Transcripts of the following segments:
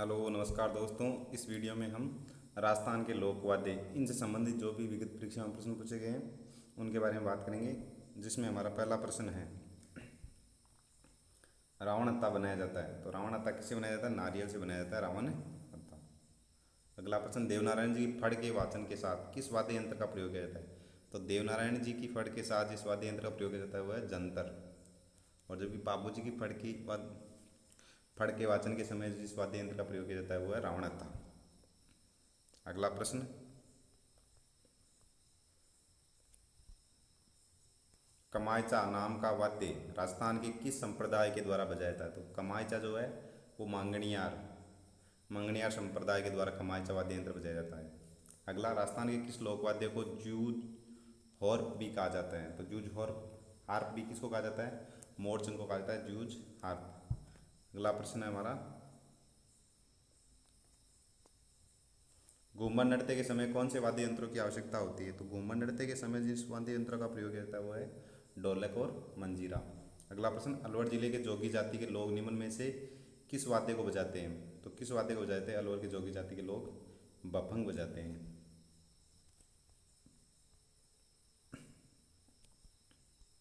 Hello नमस्कार दोस्तों। इस वीडियो में हम राजस्थान के लोक वाद्य इनसे संबंधित जो भी विगत परीक्षा में प्रश्न पूछे गए हैं उनके बारे में बात करेंगे। जिसमें हमारा पहला प्रश्न है, रावण हत्था बनाया जाता है। तो रावण हत्था किससे बनाया जाता है? नारियल से बनाया जाता है रावण हत्था। अगला प्रश्न, देवनारायण जी की फड़ के वाचन के साथ किस वाद्य यंत्र का प्रयोग किया जाता है? तो देवनारायण जी की फड़ के साथ जिस वाद्य यंत्र का प्रयोग किया जाता है वह है जंतर। और जबकि बाबू जी की फड़ के वाचन के समय जिस वाद्य यंत्र का प्रयोग किया जाता है वह है रावण हत्था। अगला प्रश्न, कमायचा नाम का वाद्य राजस्थान के किस संप्रदाय के द्वारा बजाया जाता है? तो कमायचा जो है वो मंगनियार संप्रदाय के द्वारा कमायचा वाद्य यंत्र बजाया जाता है। अगला, राजस्थान के किस लोकवाद्य को जूझ हॉर्प भी कहा जाता है? तो जूझ हार्प भी किसको कहा जाता है? मोरचंद को कहा जाता है जूझ हार्प। अगला प्रश्न है हमारा, घूमर नृत्य के समय कौन से वाद्य यंत्रों की आवश्यकता होती है? तो घूमर नृत्य के समय जिस वाद्य यंत्रों का प्रयोग किया जाता है वो है ढोलक और मंजीरा। अगला प्रश्न, अलवर जिले के जोगी जाति के लोग निम्न में से किस वाद्य को बजाते हैं? तो किस वाद्य को बजाते हैं अलवर के जोगी जाति के लोग? बभंग बजाते हैं।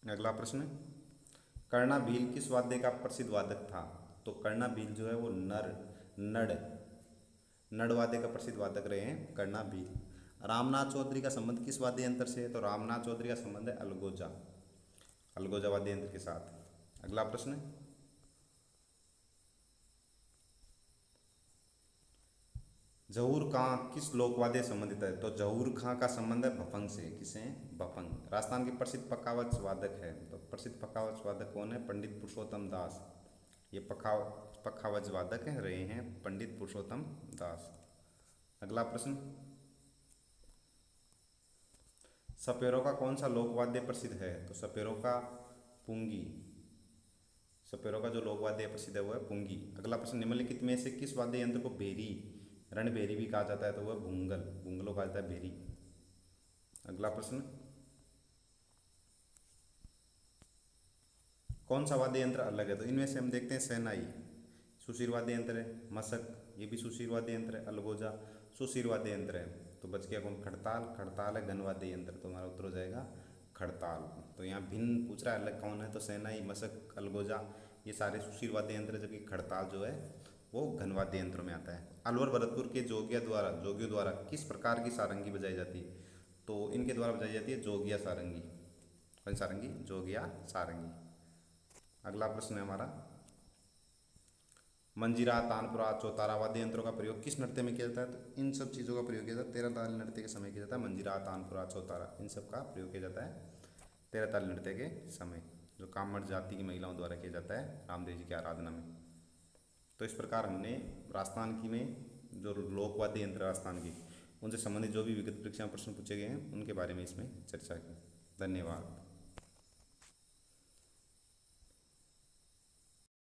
अगला प्रश्न, कर्णा भील किस वाद्य का प्रसिद्ध वादक था? तो कर्णा भील जो है वो नड़ नड़ वाद्य का प्रसिद्ध वादक रहे हैं कर्णा भील। रामनाथ चौधरी का संबंध किस वाद्य यंत्र से है? तो रामनाथ चौधरी का संबंध है अलगोजा वाद्य यंत्र के साथ। अगला प्रश्न, जहूर खां किस लोकवाद्य से संबंधित है? तो जहूर खां का संबंध है भफंग से। किसे? भफंग। राजस्थान के प्रसिद्ध पखावज वादक है। तो प्रसिद्ध पखावज वादक कौन है? पंडित पुरुषोत्तम दास। ये पखावज वादक रहे हैं पंडित पुरुषोत्तम दास। अगला प्रश्न, सपेरों का कौन सा लोकवाद्य प्रसिद्ध है? तो सपेरों का पुंगी। सपेरों का जो लोकवाद्य प्रसिद्ध है वो है पुंगी। अगला प्रश्न, निम्नलिखित में से किस वाद्य यंत्र को भेरी रणभेरी भी कहा जाता है? तो वह भूंगलो कहा जाता है भेरी। अगला प्रश्न, कौन सा वाद्य यंत्र अलग है? तो इनमें से हम देखते हैं शहनाई सुशीर वाद्य यंत्र है, मशक ये भी सुशीर वाद्य यंत्र है, अलगोजा सुशीर वाद्य यंत्र है। तो बच गया कौन? खड़ताल है घन वाद्य यंत्र। तो हमारा उत्तर हो जाएगा खड़ताल। तो यहाँ भिन्न पूछ रहा है अलग कौन है? तो शहनाई, मशक, अलगोजा ये सारे सुशीर वाद्य यंत्र है, जबकि खड़ताल जो है वो घन वाद्य यंत्र में आता है। अलवर भरतपुर के जोगियों द्वारा किस प्रकार की सारंगी बजाई जाती है? तो इनके द्वारा बजाई जाती है जोगिया सारंगी। कौन सारंगी? जोगिया सारंगी। अगला प्रश्न है हमारा, मंजीरा, तानपुरा, चौतारा वाद्य यंत्रों का प्रयोग किस नृत्य में किया जाता है? तो इन सब चीज़ों का प्रयोग किया जाता है तेरह ताल नृत्य के समय किया जाता है। मंजीरा, तानपुरा, चौतारा इन सब का प्रयोग किया जाता है तेरह ताल नृत्य के समय, जो कामड़ जाति की महिलाओं द्वारा किया जाता है रामदेव जी की आराधना में। तो इस प्रकार हमने राजस्थान की में जो लोक वाद्य यंत्र राजस्थान की उनसे संबंधित जो भी विगत परीक्षा में प्रश्न पूछे गए हैं उनके बारे में इसमें चर्चा की। धन्यवाद।